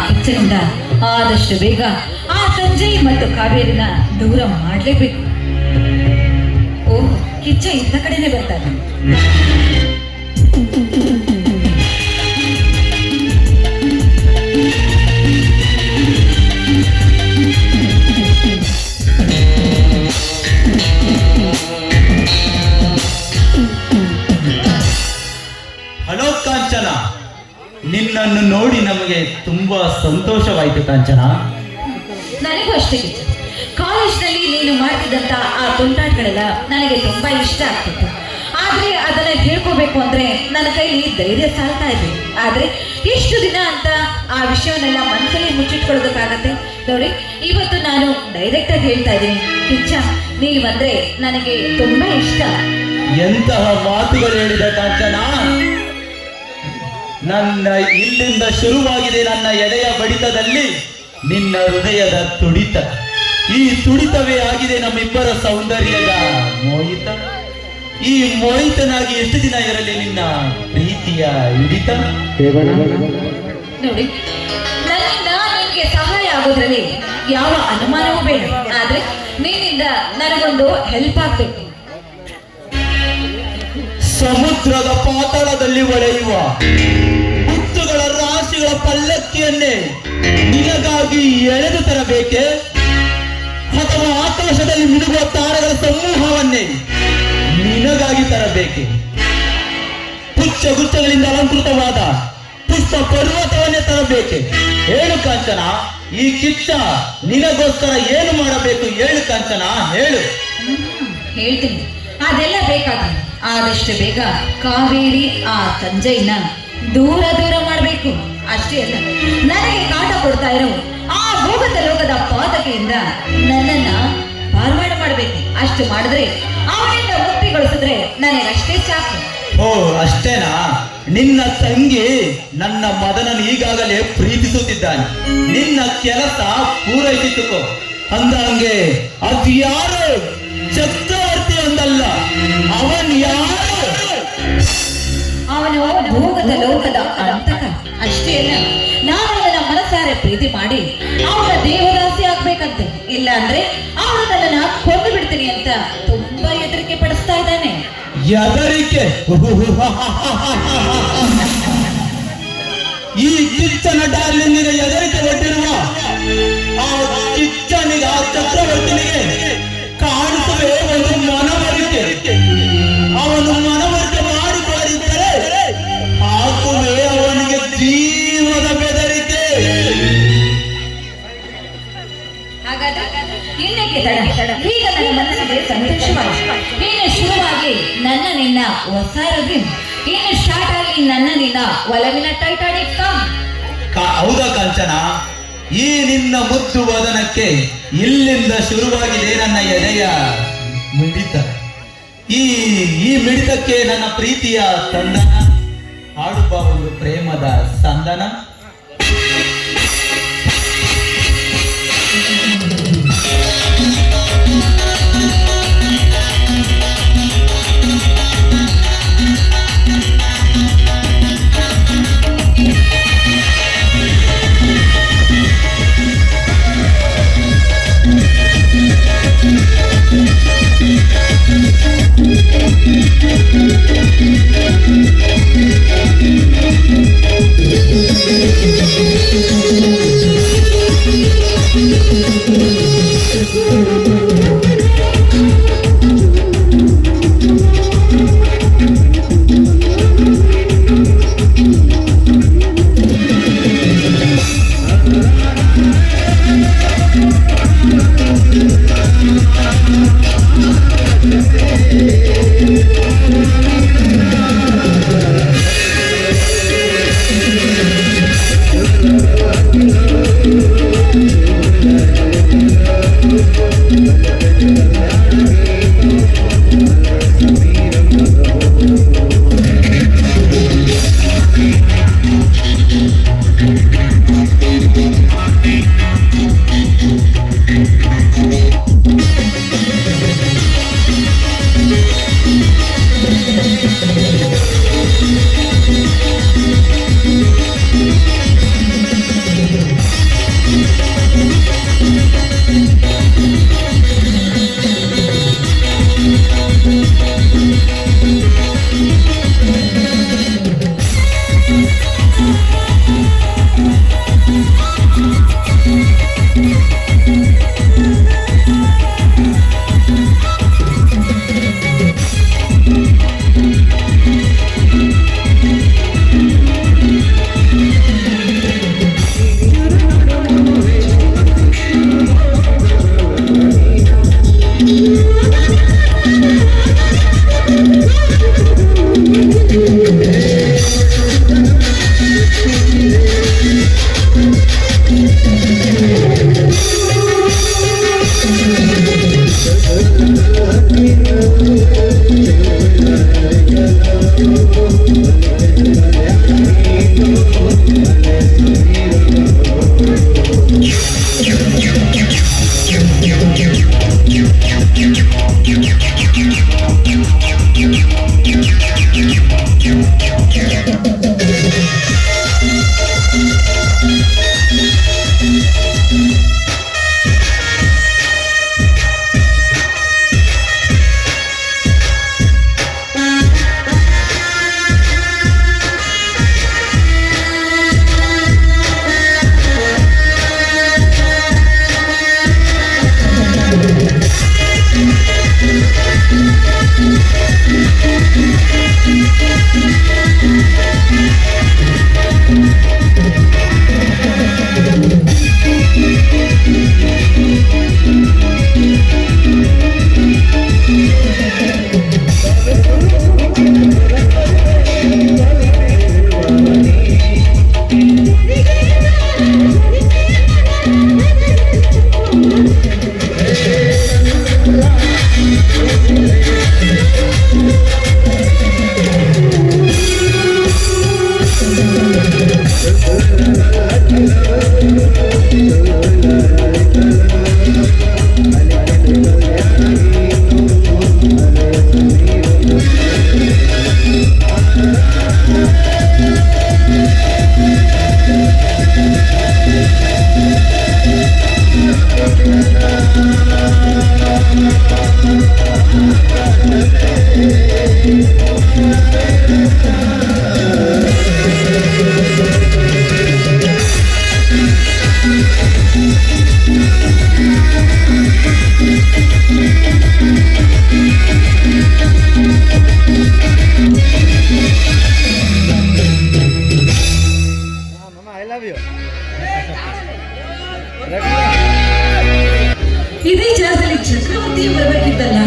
ಕಿಚ್ಚನಿಂದ ಆದಷ್ಟು ಬೇಗ ಆ ಸಂಜಯ್ ಮತ್ತು ಕಾವೇರಿನ ದೂರ ಮಾಡಲೇಬೇಕು. ಓಹ್, ಕಿಚ್ಚ ಇಂಥ ಕಡೆನೆ ಬರ್ತಾನೆ. ಹಲೋ ಕಾಂಚನ, ನಿನ್ನನ್ನು ನೋಡಿ ನಮಗೆ ತುಂಬಾ ಸಂತೋಷವಾಯಿತು ಕಾಂಚನ. ನನಗೂ ಅಷ್ಟೇ ಕಿಚ್ಚ. ಕಾಲೇಜ್ನಲ್ಲಿ ನೀನು ಮಾಡ್ತಿದ್ದಂತ ಆ ತುಂಟಾಟಗಳೆಲ್ಲ ನನಗೆ ತುಂಬಾ ಇಷ್ಟ ಆಗ್ತಿತ್ತು. ಆದ್ರೆ ಅದನ್ನ ಹೇಳ್ಕೋಬೇಕು ಅಂದ್ರೆ ನನ್ನ ಕೈಲಿ ಧೈರ್ಯ ಸಾಲ್ತಾ ಇದೆ. ಆದ್ರೆ ಎಷ್ಟು ದಿನ ಅಂತ ಆ ವಿಷಯವನ್ನೆಲ್ಲ ಮನಸ್ಸಲ್ಲಿ ಮುಚ್ಚಿಟ್ಕೊಳ್ಳೋದಕ್ಕಾಗತ್ತೆ? ನೋಡಿ, ಇವತ್ತು ನಾನು ಡೈರೆಕ್ಟ್ ಆಗಿ ಹೇಳ್ತಾ ಇದ್ದೀನಿ, ಕಿಚ್ಚ ನೀವಂದ್ರೆ ನನಗೆ ತುಂಬಾ ಇಷ್ಟ. ಎಂತಹ ಮಾತುಗಳು ಹೇಳಿದ ಕಾಂಚನ. ನನ್ನ ಇಲ್ಲಿಂದ ಶುರುವಾಗಿದೆ ನನ್ನ ಎದೆಯ ಬಡಿತದಲ್ಲಿ ನಿನ್ನ ಹೃದಯದ ತುಡಿತ. ಈ ತುಡಿತವೇ ಆಗಿದೆ ನಮ್ಮಿಬ್ಬರ ಸೌಂದರ್ಯದ ಮೋಹಿತ. ಈ ಮೋಹಿತನಾಗಿ ಎಷ್ಟು ದಿನ ಇರಲಿ ನಿನ್ನ ಪ್ರೀತಿಯ ಹಿಡಿತ. ನೋಡಿ, ನನ್ನಿಂದ ನಿನ್ಗೆ ಸಹಾಯ ಆಗೋದ್ರಲ್ಲಿ ಯಾವ ಅನುಮಾನವೂ ಬೇಡ. ಆದ್ರೆ ನಿನ್ನಿಂದ ನನಗೊಂದು ಹೆಲ್ಪ್ ಆಗ್ಬೇಕು. ಸಮುದ್ರದ ಪಾತಾಳದಲ್ಲಿ ಒಳೆಯುವ ಮುತ್ತುಗಳ ರಾಶಿಗಳ ಪಲ್ಲಕ್ಕಿಯನ್ನೇ ನಿನಗಾಗಿ ಎಳೆದು ತರಬೇಕೆ, ಅಥವಾ ಆಕಾಶದಲ್ಲಿ ಮಿನುಗುವ ತಾರೆಗಳ ಸಮೂಹವನ್ನೇ ನಿನಗಾಗಿ ತರಬೇಕೆ? ಪುಚ್ಚ ಗುಚ್ಚಗಳಿಂದ ಅಲಂಕೃತವಾದ ಪುಷ್ಪ ಪರ್ವತವನ್ನೇ ತರಬೇಕೆ? ಹೇಳು ಕಾಂಚನ, ಈ ಕಿಚ್ಚ ನಿನಗೋಸ್ಕರ ಏನು ಮಾಡಬೇಕು? ಹೇಳು ಕಾಂಚನ, ಹೇಳು. ಹೇಳ್ತೀನಿ, ಅದೆಲ್ಲ ಬೇಕಾಗಿಲ್ಲ. ಆದಷ್ಟು ಬೇಗ ಕಾವೇರಿ ಆ ಸಂಜಯ್ನ ದೂರ ದೂರ ಮಾಡಬೇಕು. ಅಷ್ಟೇ ಅಲ್ಲ, ನನಗೆ ಕಾಟ ಕೊಡ್ತಾ ಇರೋ ಆ ಭೂಗತ ಲೋಕದ ಪಾತಕೆಯಿಂದ ನನ್ನನ್ನ ಪಾರ್ವಾಡ ಮಾಡಬೇಕು. ಅಷ್ಟು ಮಾಡಿದ್ರೆ, ಅವನಿಂದ ಮುಕ್ತಿಗೊಳಿಸಿದ್ರೆ ನನಗಷ್ಟೇ ಸಾಕು. ಓ, ಅಷ್ಟೇನಾ? ನಿನ್ನ ತಂಗಿ ನನ್ನ ಮದನನ್ನು ಈಗಾಗಲೇ ಪ್ರೀತಿಸುತ್ತಿದ್ದಾನೆ. ನಿನ್ನ ಕೆಲಸ ಪೂರೈಸಿತುಕೋ. ಅಂದಂಗೆ ಅದ್ಯಾರು ಚಕ್ರವರ್ತಿ ಒಂದಲ್ಲ, ಅವನ್ ಯಾರು? ಅವನು ಭೂಗತ ಲೋಕದ ಅಂತಕ. ಅಷ್ಟೇ ಅಲ್ಲ, ನಾನು ನನ್ನ ಮನಸಾರೆ ಪ್ರೀತಿ ಮಾಡಿ ಅವನ ದೇವದಾಸಿ ಆಗ್ಬೇಕಂತೆ. ಇಲ್ಲ ಅಂದ್ರೆ ಅವನು ನನ್ನನ್ನ ಕೊಂದು ಬಿಡ್ತೀನಿ ಅಂತ ತುಂಬಾ ಹೆದರಿಕೆ ಪಡಿಸ್ತಾ ಇದ್ದಾನೆ. ಹೆದರಿಕೆ? ಈ ಕಿಚ್ಚನ ಡಾರ್ಲಿಂಗಿಗೆ ಹೆದರಿಕೆ ಒಡ್ಡಿರುವ ಆ ಕಿಚ್ಚನಿಗೆ, ಆ ಚಕ್ರವರ್ತಿನಿಗೆ ಕಾಣಿಸುವೆ ಒಂದು ಮನವರಿಕೆ. ಅವನು ಮನವರಿಕೆ ಮಾಡಿಕೊಂಡಿದ್ದರೆ ಹಾಕುವೆ ಅವನಿಗೆ ಜೀವದ ಬೆದರಿಕೆ. ಹಾಗಾದ್ರೆ ಇನ್ನೇಕೆ ತಡ? ಈಗ ನನ್ನ ಮನಸ್ಸಿಗೆ ಸಂತೋಷವಾಗಿ ನೀನು ಶುರುವಾಗಿ ನನ್ನ ನಿನ್ನ ಹೊಸ ರವಿ, ಇನ್ನು ಸ್ಟಾರ್ಟ್ ಆಗಿ ನನ್ನ ನಿನ್ನ ಒಲವಿನ ಟೈಟಾನಿಕ್. ಹೌದಾ ಕಾಂಚನ? ಈ ನಿನ್ನ ಮುದ್ದು ವದನಕ್ಕೆ ಇಲ್ಲಿಂದ ಶುರುವಾಗಿದೆ ನನ್ನ ಎದೆಯ ಮಿಡಿತ. ಈ ಮಿಡಿತಕ್ಕೆ ನನ್ನ ಪ್ರೀತಿಯ ತಂದನ ಹಾಡುವ ಒಂದು ಪ್ರೇಮದ ಸಂದನ. ಇದೇ ಜಾಗದಲ್ಲಿ ಚಕ್ರವರ್ತಿ ಬರಬೇಕಿತ್ತಲ್ಲ.